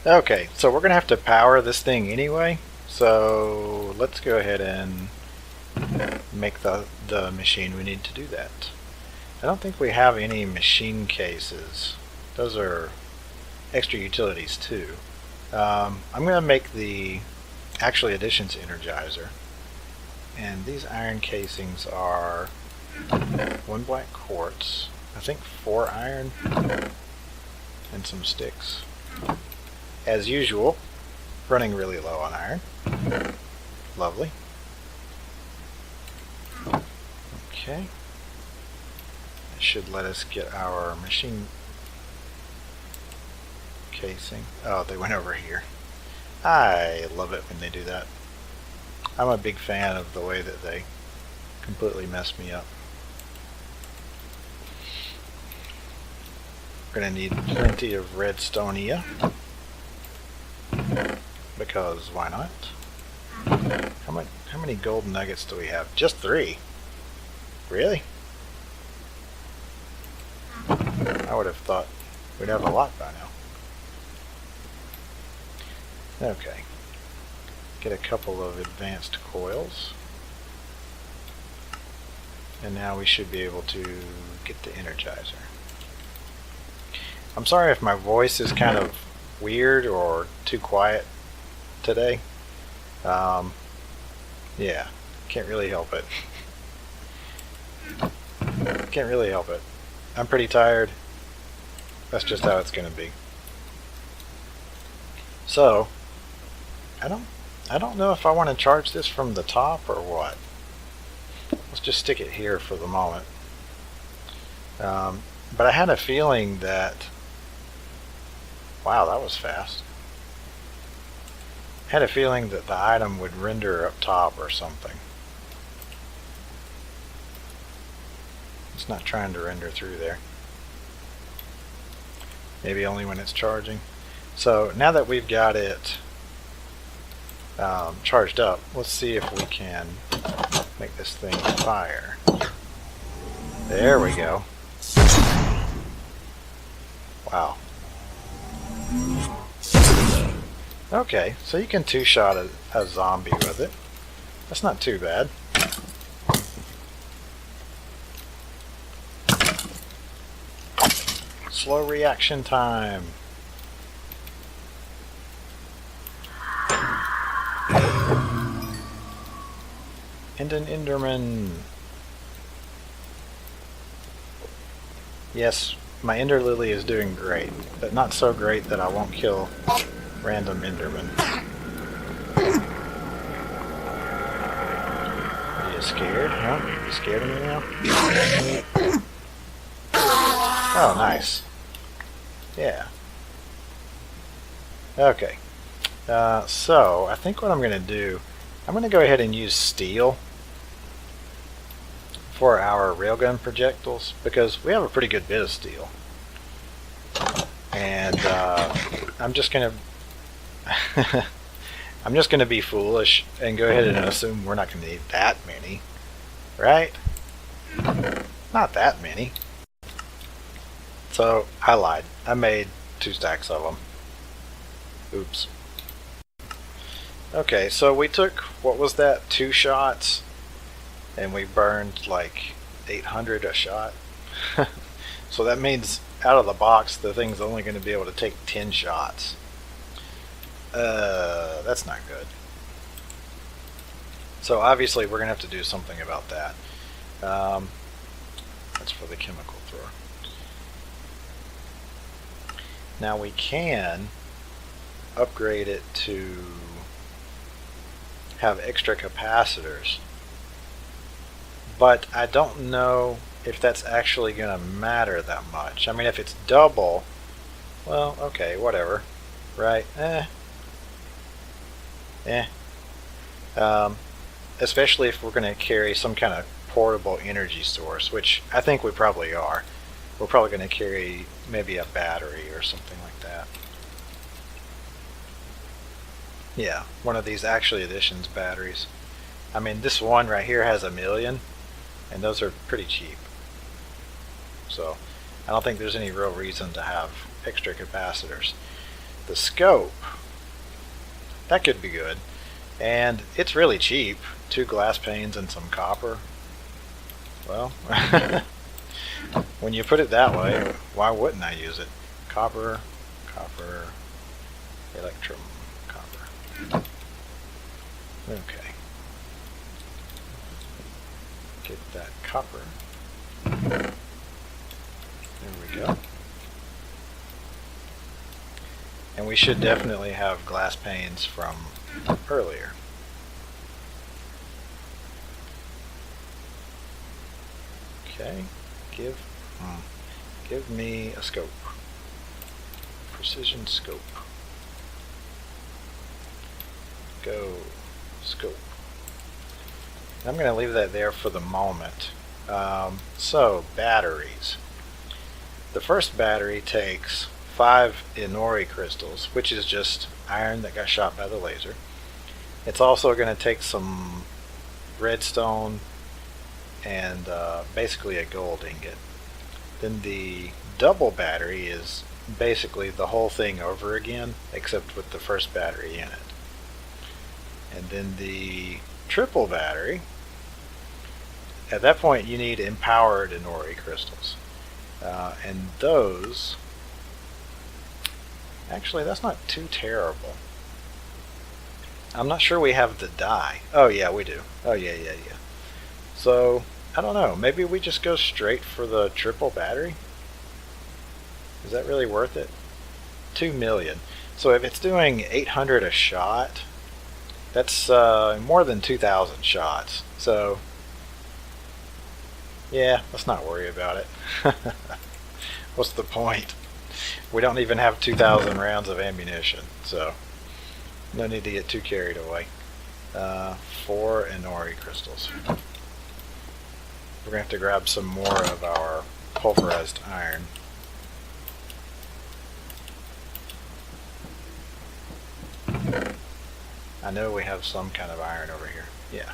Okay, so we're gonna have to power this thing anyway. So let's go ahead and make the machine we need to do that. I don't think we have any machine cases. Those are extra utilities too. I'm going to make the actually additions energizer, and these iron casings are 1 black quartz, I think 4 iron, and some sticks. As usual, running really low on iron. Lovely. Okay. That should let us get our machine casing. Oh, they went over here. I love it when they do that. I'm a big fan of the way that they completely mess me up. We're going to need plenty of redstonia, because why not? How many gold nuggets do we have? Just 3. Really? I would have thought we'd have a lot by now. Okay. Get a couple of advanced coils. And now we should be able to get the energizer. I'm sorry if my voice is kind of weird or too quiet today. Yeah, can't really help it. Can't really help it. I'm pretty tired. That's just how it's going to be. So, I don't know if I want to charge this from the top or what. Let's just stick it here for the moment. But I had a feeling that... Wow, that was fast. I had a feeling that the item would render up top or something. It's not trying to render through there. Maybe only when it's charging. So now that we've got it charged up, let's see if we can make this thing fire. There we go. Wow. Okay, so you can two-shot a zombie with it. That's not too bad. Slow reaction time. And an Enderman. Yes, my Ender Lily is doing great, but not so great that I won't kill random Enderman. Are you scared? Huh? You scared of me now? Oh, nice. Yeah. Okay. So, I think what I'm going to do, I'm going to go ahead and use steel for our railgun projectiles, because we have a pretty good bit of steel. And I'm just going to I'm just going to be foolish and go ahead and assume we're not going to need that many, right? Not that many. So I lied. I made 2 stacks of them. Oops. Okay, so we took, what was that, 2 shots, and we burned like 800 a shot. So that means out of the box the thing's only going to be able to take 10 shots. That's not good. So obviously we're going to have to do something about that. That's for the chemical thrower. Now we can upgrade it to have extra capacitors, but I don't know if that's actually going to matter that much. I mean, if it's double, well, okay, whatever, right? Especially if we're going to carry some kind of portable energy source, which I think we probably are. We're probably going to carry maybe a battery or something like that. Yeah, one of these actually additions batteries. I mean, this one right here has 1,000,000, and those are pretty cheap. So I don't think there's any real reason to have extra capacitors. The scope. That could be good. And it's really cheap. 2 glass panes and some copper. Well, when you put it that way, why wouldn't I use it? Copper, copper, electrum, copper. Okay. Get that copper. There we go. And we should definitely have glass panes from earlier. Okay, give me a scope. Precision scope. Go scope. I'm going to leave that there for the moment. So, batteries. The first battery takes 5 Inori crystals, which is just iron that got shot by the laser. It's also going to take some redstone and basically a gold ingot. Then the double battery is basically the whole thing over again, except with the first battery in it. And then the triple battery, at that point you need empowered Inori crystals. And those, actually that's not too terrible. I'm not sure we have the dye. Oh yeah, we do. Oh yeah. So, I don't know, maybe we just go straight for the triple battery? Is that really worth it? 2 million. So if it's doing 800 a shot, that's more than 2,000 shots. So, yeah, let's not worry about it. What's the point? We don't even have 2,000 rounds of ammunition, so no need to get too carried away. 4 Inori crystals. We're going to have to grab some more of our pulverized iron. I know we have some kind of iron over here. Yeah.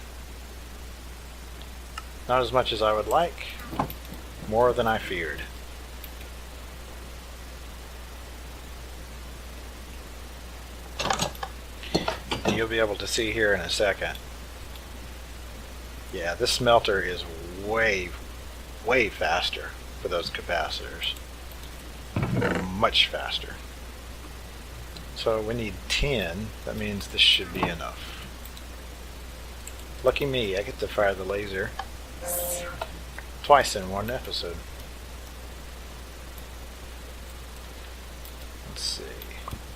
Not as much as I would like. More than I feared. And you'll be able to see here in a second. Yeah, this smelter is way faster for those capacitors. Much faster. So we need 10. That means this should be enough. Lucky me, I get to fire the laser twice in one episode. Let's see.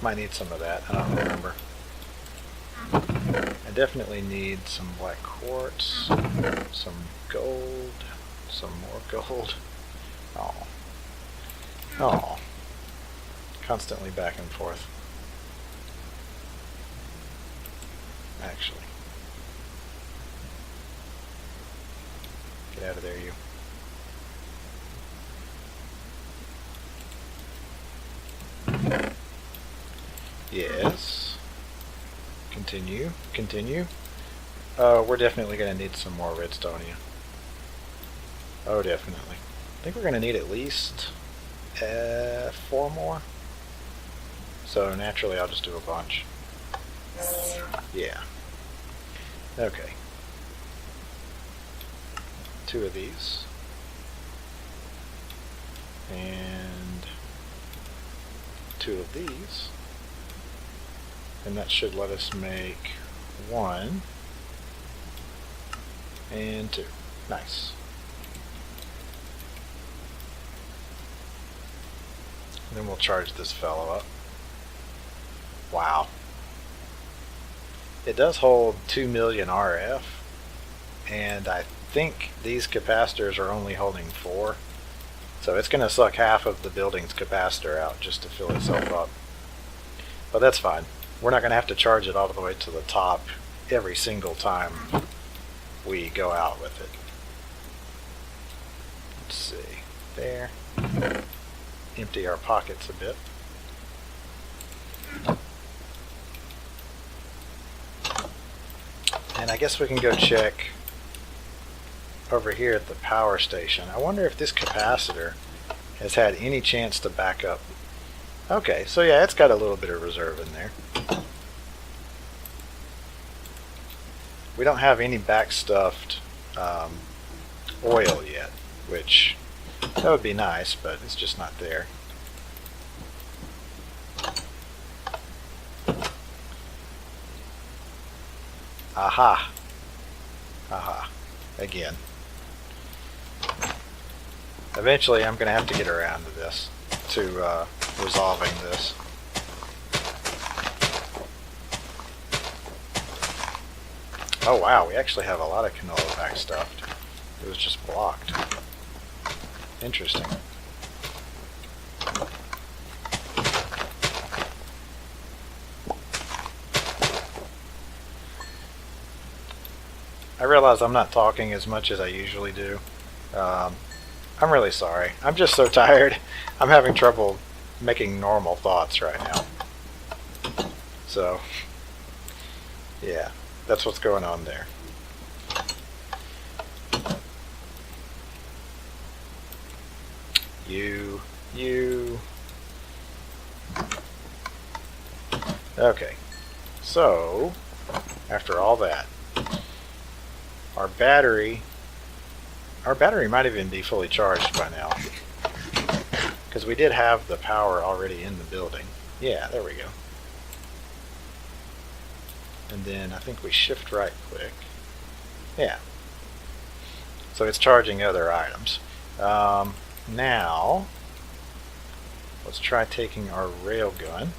Might need some of that. I don't remember. I definitely need some black quartz, some gold, some more gold. Oh. Constantly back and forth. Actually. Get out of there, you. Yes. Continue. We're definitely going to need some more redstone here. Oh, definitely. I think we're going to need at least 4 more. So naturally I'll just do a bunch. Yeah. Okay. 2 of these. And 2 of these. And that should let us make 1 and 2. Nice. And then we'll charge this fellow up. Wow. It does hold 2 million RF, and I think these capacitors are only holding 4. So it's going to suck half of the building's capacitor out just to fill itself up. But that's fine. We're not going to have to charge it all the way to the top every single time we go out with it. Let's see. There. Empty our pockets a bit. And I guess we can go check over here at the power station. I wonder if this capacitor has had any chance to back up. Okay, so yeah, it's got a little bit of reserve in there. We don't have any backstuffed oil yet, which that would be nice, but it's just not there. Aha. Aha. Again. Eventually I'm going to have to get around to this, to resolving this. Oh wow, we actually have a lot of canola backstuffed. It was just blocked. Interesting. I realize I'm not talking as much as I usually do. I'm really sorry. I'm just so tired. I'm having trouble making normal thoughts right now. So, yeah, that's what's going on there. You. Okay, so, after all that, our battery might even be fully charged by now, because we did have the power already in the building. Yeah, there we go. And then I think we shift right click. Yeah. So it's charging other items. Now, let's try taking our railgun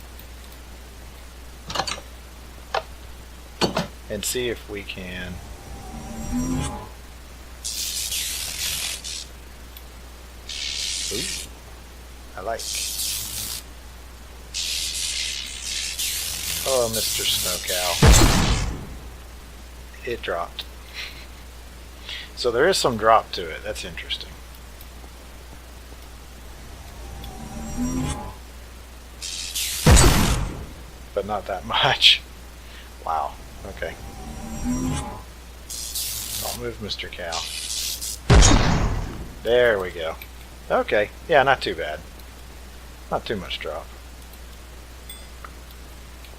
and see if we can I like. Oh, Mr. Snow Cow. It dropped. So there is some drop to it. That's interesting. But not that much. Wow. Okay. Don't move, Mr. Cow. There we go. Okay. Yeah, not too bad. Not too much drop.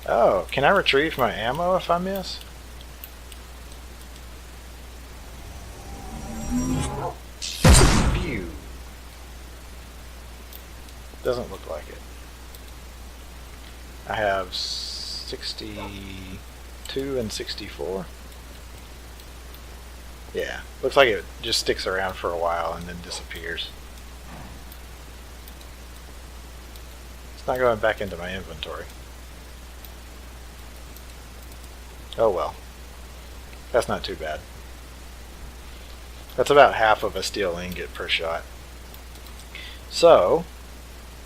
Oh, can I retrieve my ammo if I miss? Phew. Doesn't look like it. I have 62 and 64. Yeah, looks like it just sticks around for a while and then disappears. It's not going back into my inventory. Oh well. That's not too bad. That's about half of a steel ingot per shot. So,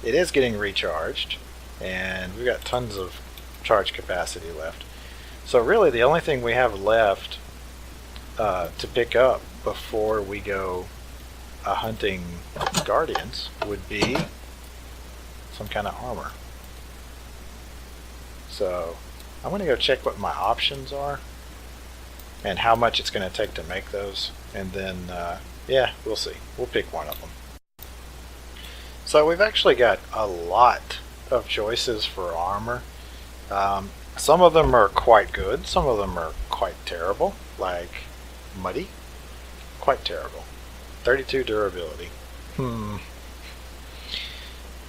it is getting recharged, and we've got tons of charge capacity left. So really the only thing we have left to pick up before we go hunting guardians would be some kind of armor. So I'm going to go check what my options are and how much it's going to take to make those, and then yeah, we'll see. We'll pick one of them. So we've actually got a lot of choices for armor. Some of them are quite good, some of them are quite terrible, like muddy. Quite terrible. 32 durability.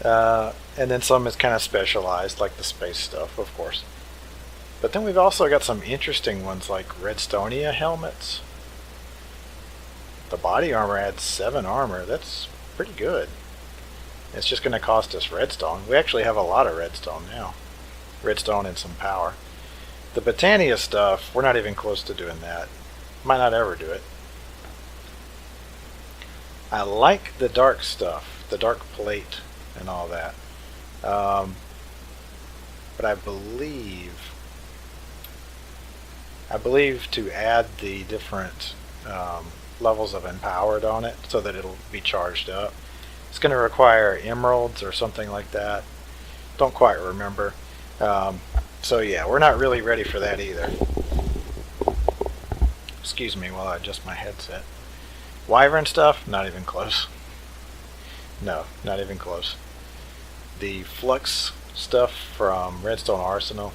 And then some is kind of specialized, like the space stuff, of course. But then we've also got some interesting ones like Redstonia helmets. The body armor adds 7 armor. That's pretty good. It's just going to cost us redstone. We actually have a lot of redstone now. Redstone and some power. The Botania stuff, we're not even close to doing that. Might not ever do it. I like the dark stuff, the dark plate and all that. But I believe to add the different levels of empowered on it so that it'll be charged up, it's going to require emeralds or something like that. Don't quite remember. So yeah, we're not really ready for that either. Excuse me while I adjust my headset. Wyvern stuff? Not even close. No, not even close. the flux stuff from Redstone Arsenal.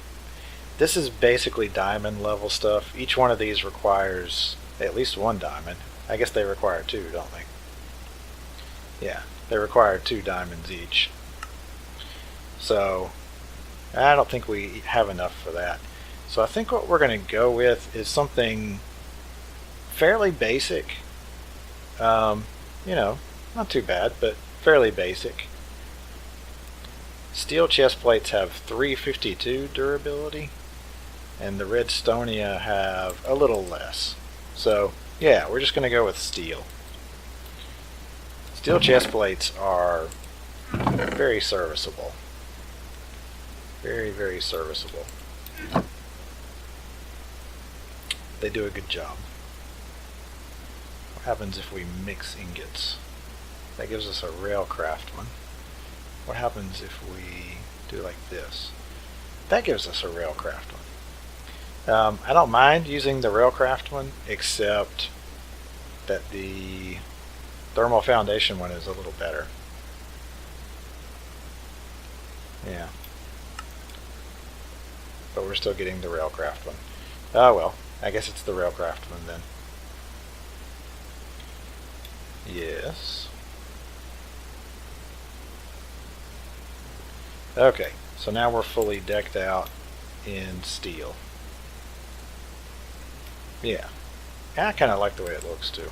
This is basically diamond level stuff. Each one of these requires at least one diamond. I guess they require two, don't they? Yeah, they require 2 diamonds each. So I don't think we have enough for that. So I think what we're going to go with is something fairly basic. You know, not too bad, but fairly basic. Steel chest plates have 352 durability, and the Redstonia have a little less. So yeah, we're just going to go with steel. Steel chest plates are very serviceable. Very, very serviceable. They do a good job. What happens if we mix ingots? That gives us a railcraft one. What happens if we do like this? That gives us a railcraft one. I don't mind using the railcraft one, except that the thermal foundation one is a little better. Yeah. But we're still getting the railcraft one. Oh well, I guess it's the railcraft one then. Yes. Okay, so now we're fully decked out in steel. Yeah. I kind of like the way it looks too,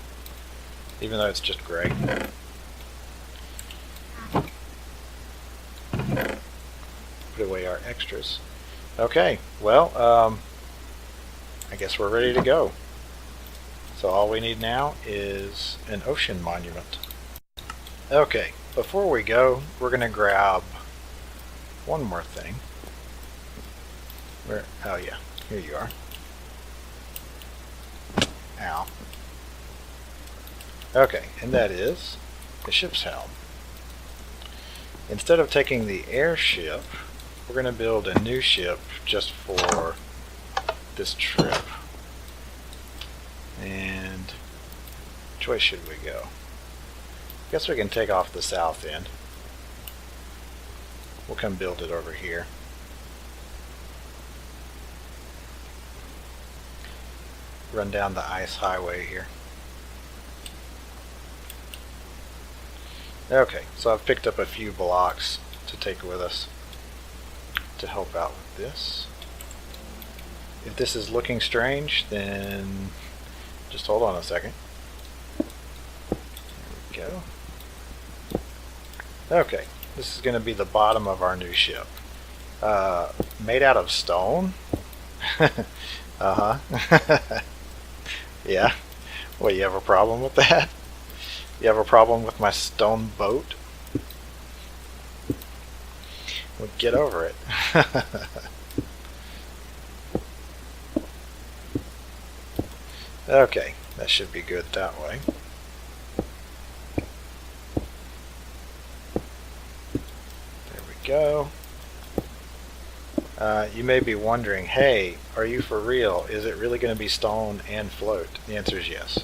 even though it's just gray. Put away our extras. Okay, well, I guess we're ready to go. So all we need now is an ocean monument. Okay, before we go, we're going to grab one more thing. Where? Oh yeah, here you are. Ow. Okay, and that is the ship's helm. Instead of taking the airship, we're going to build a new ship just for this trip. And which way should we go? Guess we can take off the south end. We'll come build it over here. Run down the ice highway here. Okay, so I've picked up a few blocks to take with us to help out with this. If this is looking strange, then just hold on a second. There we go. Okay, this is going to be the bottom of our new ship. Made out of stone? Uh-huh. Yeah. Well, you have a problem with that? You have a problem with my stone boat? Well, get over it. Okay, that should be good that way. There we go. You may be wondering, hey, are you for real? Is it really going to be stone and float? The answer is yes.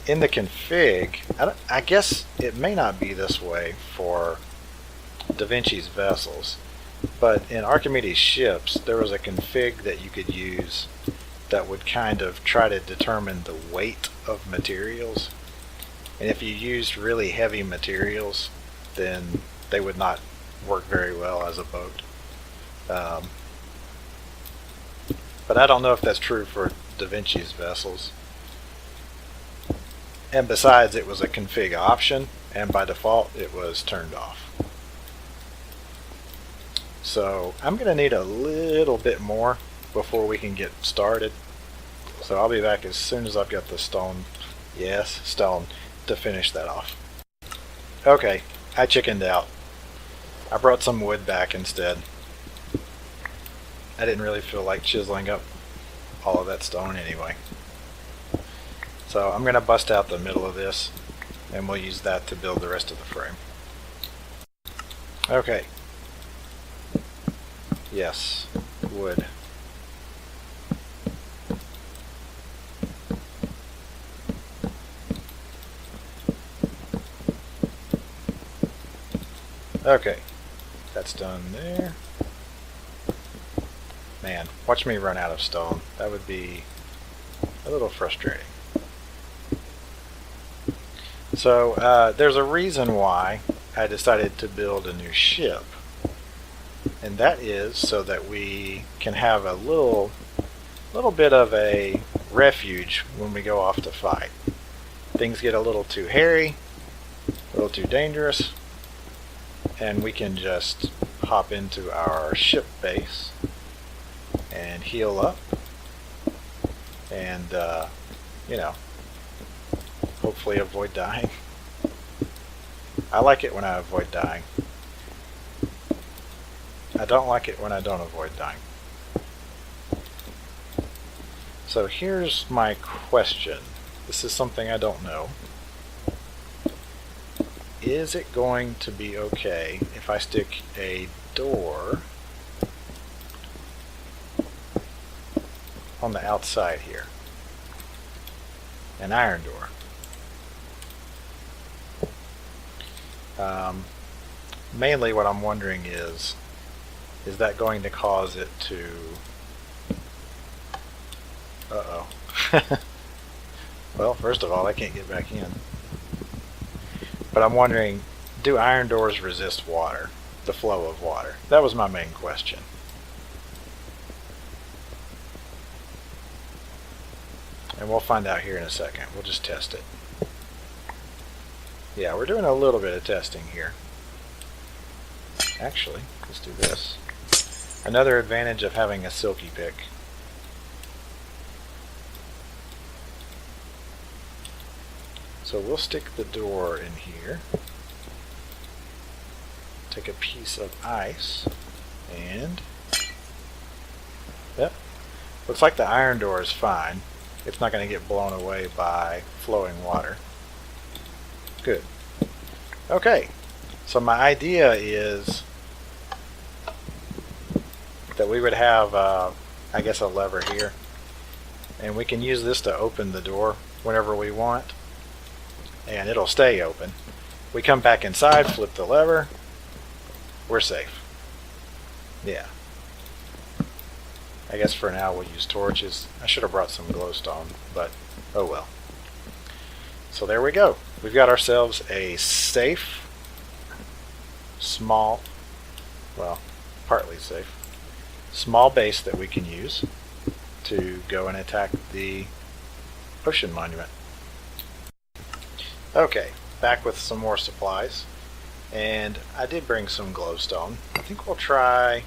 In the config, I guess it may not be this way for Da Vinci's vessels, but in Archimedes' ships, there was a config that you could use that would kind of try to determine the weight of materials. And if you used really heavy materials, then they would not work very well as a boat. But I don't know if that's true for Da Vinci's vessels. And besides, it was a config option, and by default it was turned off. So I'm going to need a little bit more before we can get started. So I'll be back as soon as I've got the stone, yes, stone, to finish that off. Okay, I chickened out. I brought some wood back instead. I didn't really feel like chiseling up all of that stone anyway. So I'm going to bust out the middle of this, and we'll use that to build the rest of the frame. Okay. Yes, wood. Okay, That's done there. Man, watch me run out of stone. That would be a little frustrating. So there's a reason why I decided to build a new ship. And that is so that we can have a little bit of a refuge when we go off to fight. Things get a little too hairy, a little too dangerous, and we can just hop into our ship base and heal up and, you know, hopefully avoid dying. I like it when I avoid dying. I don't like it when I don't avoid dying. So here's my question. This is something I don't know. Is it going to be okay if I stick a door on the outside here? An iron door. Mainly what I'm wondering is that going to cause it to... Uh-oh. Well, first of all, I can't get back in. But I'm wondering, do iron doors resist water? The flow of water? That was my main question. And we'll find out here in a second. We'll just test it. Yeah, we're doing a little bit of testing here. Actually, let's do this. Another advantage of having a silky pick. So we'll stick the door in here. Take a piece of ice and... Yep. Looks like the iron door is fine. It's not going to get blown away by flowing water. Good. Okay. So my idea is that we would have, I guess, a lever here. And we can use this to open the door whenever we want. And it'll stay open. We come back inside, flip the lever, we're safe. Yeah. I guess for now we'll use torches. I should have brought some glowstone, but oh well. So there we go. We've got ourselves a safe, small, well, partly safe, small base that we can use to go and attack the ocean monument. Okay, back with some more supplies, and I did bring some glowstone. I think we'll try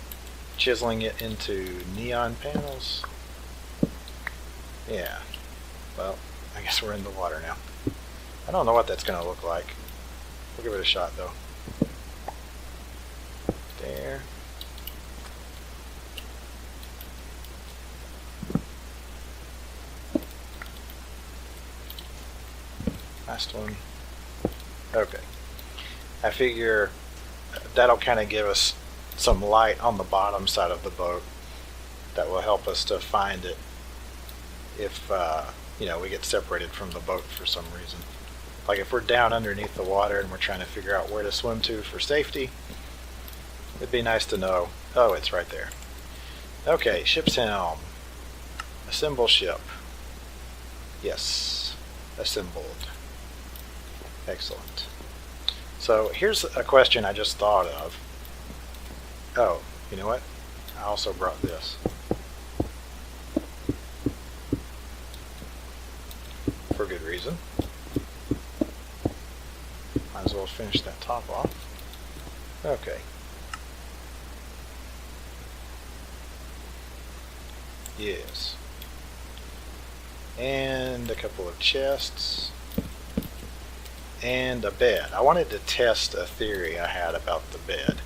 chiseling it into neon panels. Yeah, well, I guess we're in the water now. I don't know what that's going to look like. We'll give it a shot though. There. Last one. Okay. I figure that'll kind of give us some light on the bottom side of the boat that will help us to find it if you know, we get separated from the boat for some reason. Like if we're down underneath the water and we're trying to figure out where to swim to for safety, it'd be nice to know. Oh, it's right there. Okay, ship's helm. Assemble ship. Yes, assembled. Excellent. So here's a question I just thought of. Oh, you know what? I also brought this. For good reason. Might as well finish that top off. Okay. Yes. And a couple of chests. And a bed. I wanted to test a theory I had about the bed.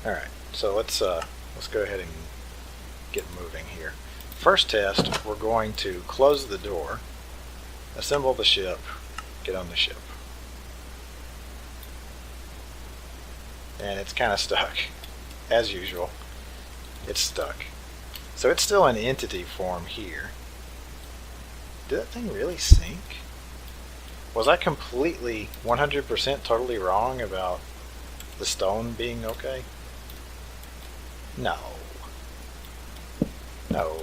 Alright, so let's go ahead and get moving here. First test, we're going to close the door, assemble the ship, get on the ship. And it's kind of stuck. As usual, it's stuck. So it's still in entity form here. Did that thing really sink? Was I completely 100% totally wrong about the stone being okay? No. No.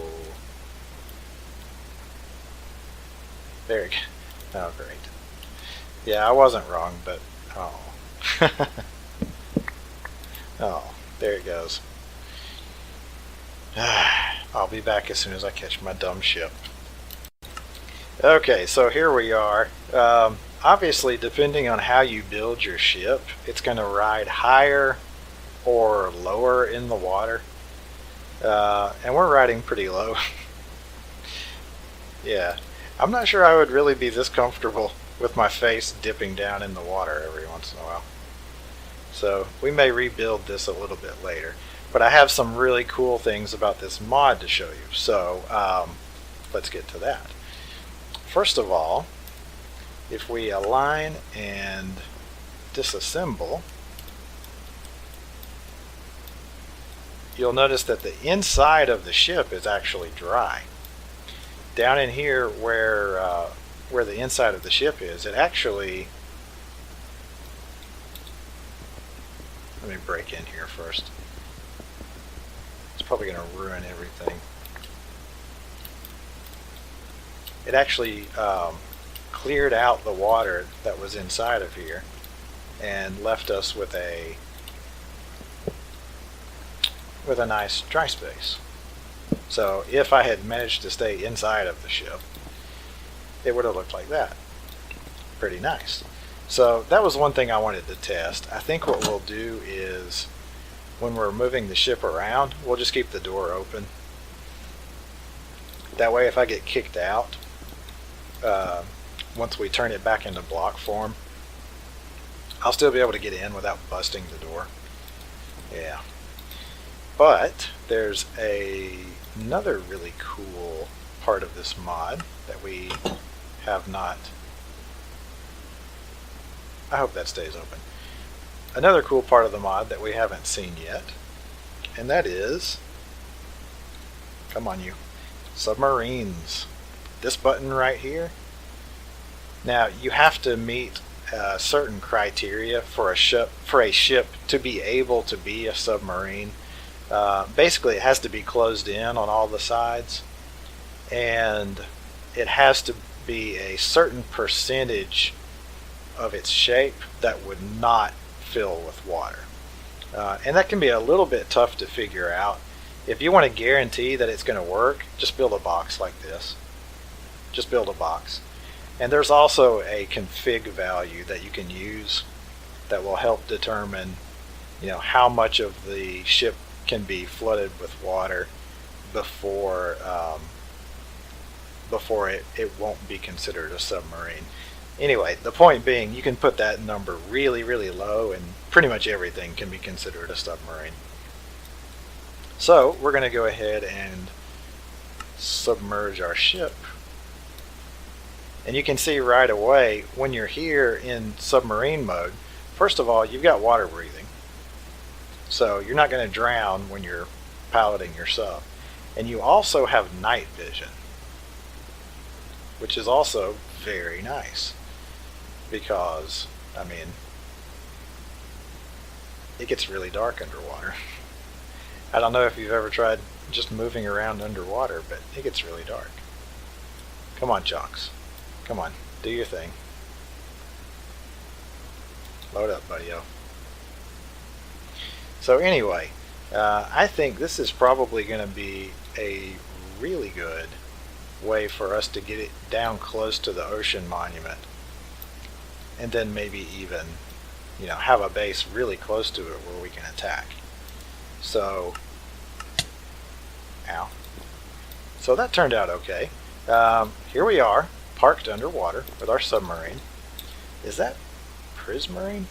There we go. Oh, great. Yeah, I wasn't wrong, but oh. Oh, there it goes. I'll be back as soon as I catch my dumb ship. Okay, so here we are. Obviously, depending on how you build your ship, it's going to ride higher or lower in the water. And we're riding pretty low. Yeah, I'm not sure I would really be this comfortable with my face dipping down in the water every once in a while. So we may rebuild this a little bit later. But I have some really cool things about this mod to show you. So let's get to that. First of all, if we align and disassemble, you'll notice that the inside of the ship is actually dry. Down in here where the inside of the ship is, it actually... Let me break in here first. It's probably going to ruin everything. It actually cleared out the water that was inside of here and left us with a nice dry space. So if I had managed to stay inside of the ship, it would have looked like that. Pretty nice. So that was one thing I wanted to test. I think what we'll do is when we're moving the ship around, we'll just keep the door open. That way if I get kicked out, once we turn it back into block form, I'll still be able to get in without busting the door. Yeah. But there's another really cool part of this mod that we have not... I hope that stays open. Another cool part of the mod that we haven't seen yet, and that is... Come on, you. Submarines. This button right here. Now, you have to meet certain criteria for a ship to be able to be a submarine. Basically, it has to be closed in on all the sides, and it has to be a certain percentage of its shape that would not fill with water. And that can be a little bit tough to figure out. If you want to guarantee that it's going to work, just build a box like this. Just build a box. And there's also a config value that you can use that will help determine, how much of the ship can be flooded with water before it won't be considered a submarine. Anyway, the point being, you can put that number really, really low and pretty much everything can be considered a submarine. So we're going to go ahead and submerge our ship. And you can see right away when you're here in submarine mode, first of all, you've got water breathing. So you're not going to drown when you're piloting your sub. And you also have night vision, which is also very nice because, it gets really dark underwater. I don't know if you've ever tried just moving around underwater, but it gets really dark. Come on, chunks. Come on, do your thing. Load up, buddy-o. So anyway, I think this is probably going to be a really good way for us to get it down close to the ocean monument. And then maybe even, have a base really close to it where we can attack. So, ow. So that turned out okay. Here we are, parked underwater with our submarine. Is that prismarine?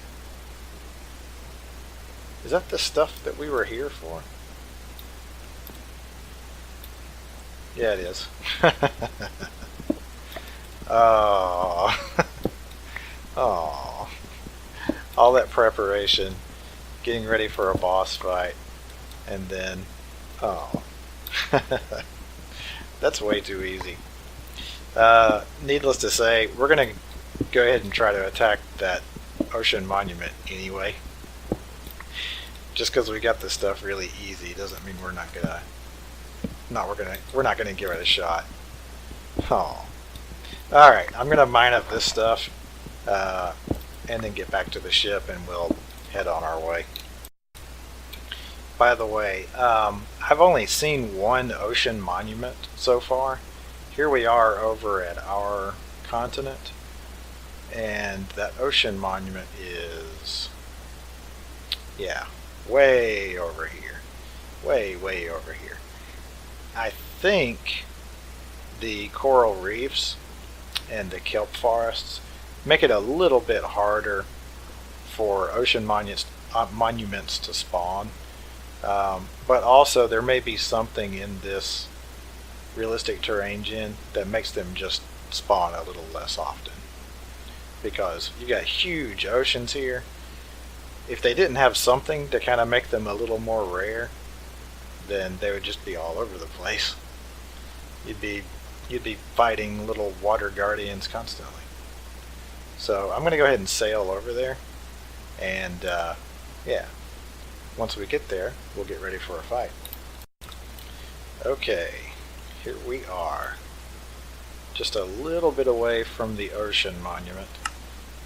Is that the stuff that we were here for? Yeah, it is. Oh. Oh. All that preparation, getting ready for a boss fight, and then, oh. That's way too easy. Needless to say, we're going to go ahead and try to attack that ocean monument anyway. Just because we got this stuff really easy doesn't mean we're not gonna give it a shot. Oh. Alright, I'm gonna mine up this stuff and then get back to the ship and we'll head on our way. By the way, I've only seen one ocean monument so far. Here we are over at our continent, and that ocean monument is, yeah, way over here. Way over here. I think the coral reefs and the kelp forests make it a little bit harder for ocean monuments to spawn. But also there may be something in this realistic terrain gen that makes them just spawn a little less often. Because you got huge oceans here. If they didn't have something to kind of make them a little more rare, then they would just be all over the place. You'd be fighting little water guardians constantly. So I'm going to go ahead and sail over there, and yeah, once we get there, we'll get ready for a fight. Okay, here we are, just a little bit away from the ocean monument.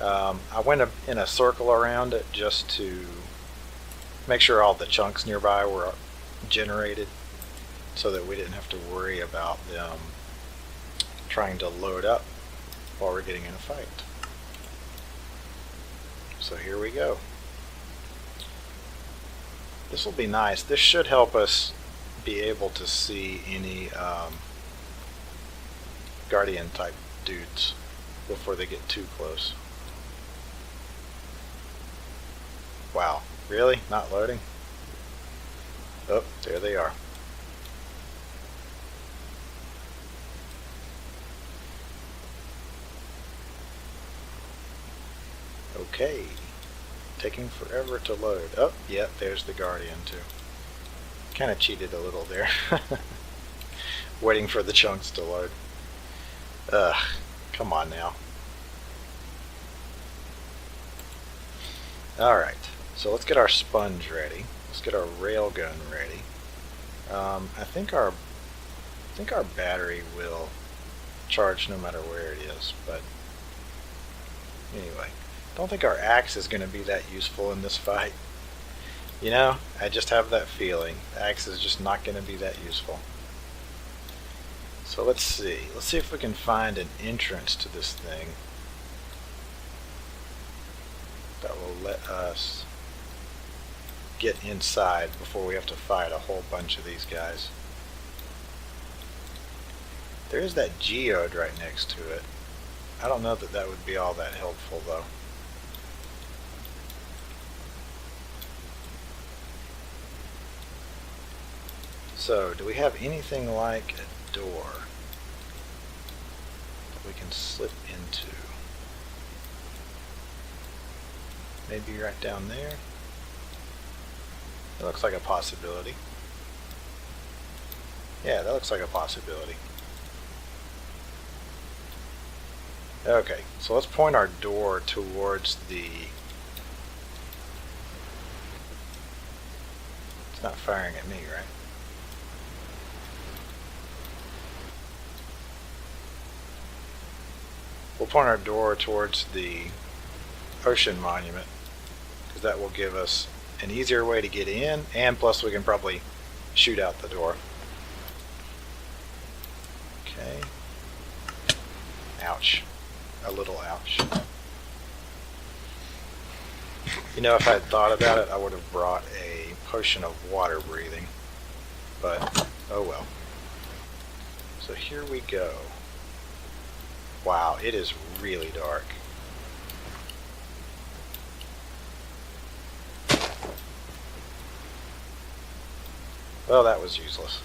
I went in a circle around it just to make sure all the chunks nearby were generated so that we didn't have to worry about them trying to load up while we're getting in a fight. So here we go. This will be nice. This should help us be able to see any guardian type dudes before they get too close. Wow, really? Not loading? Oh, there they are. Okay, taking forever to load. Oh, yeah, there's the guardian too. Kind of cheated a little there. Waiting for the chunks to load. Ugh, come on now. Alright, so let's get our sponge ready. Let's get our railgun ready. I think our battery will charge no matter where it is, but anyway. Don't think our axe is going to be that useful in this fight. You know, I just have that feeling. The axe is just not going to be that useful. So let's see. Let's see if we can find an entrance to this thing that will let us get inside before we have to fight a whole bunch of these guys. There is that geode right next to it. I don't know that that would be all that helpful though. So, do we have anything like a door that we can slip into? Maybe right down there? That looks like a possibility. Yeah, that looks like a possibility. Okay, so let's point our door towards the... It's not firing at me, right? We'll point our door towards the ocean monument, because that will give us an easier way to get in, and plus we can probably shoot out the door. Okay. Ouch. A little ouch. You know, if I had thought about it, I would have brought a potion of water breathing, but oh well. So here we go. Wow, it is really dark. Well, that was useless.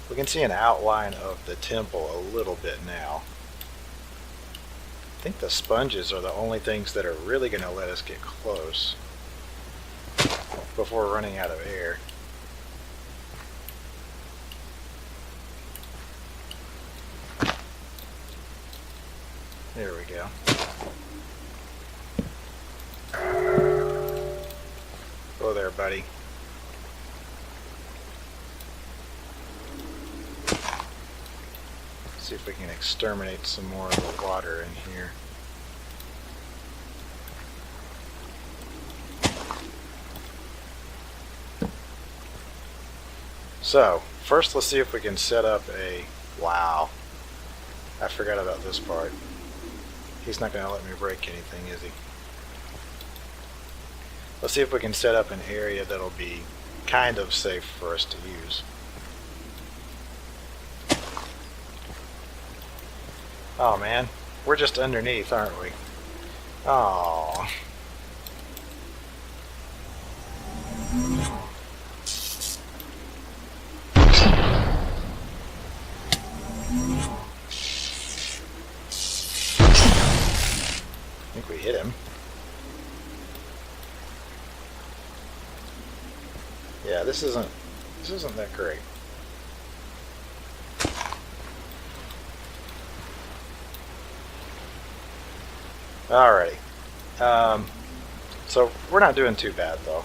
We can see an outline of the temple a little bit now. I think the sponges are the only things that are really going to let us get close before running out of air. There we go. Oh there, buddy. See if we can exterminate some more of the water in here. So, first let's see if we can set up a... Wow. I forgot about this part. He's not going to let me break anything, is he? Let's see if we can set up an area that'll be kind of safe for us to use. Oh man, we're just underneath, aren't we? Oh. I think we hit him. Yeah, this isn't that great. Alrighty. So we're not doing too bad though.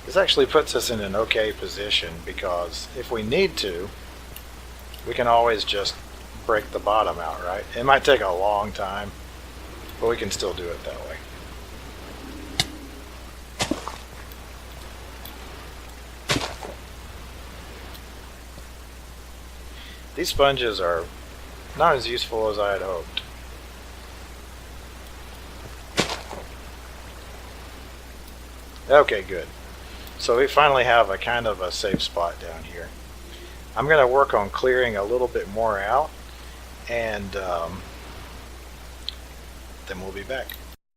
This actually puts us in an okay position because if we need to, we can always just break the bottom out, right? It might take a long time, but we can still do it that way. These sponges are not as useful as I had hoped. Okay, good. So we finally have a kind of a safe spot down here. I'm going to work on clearing a little bit more out, and then we'll be back.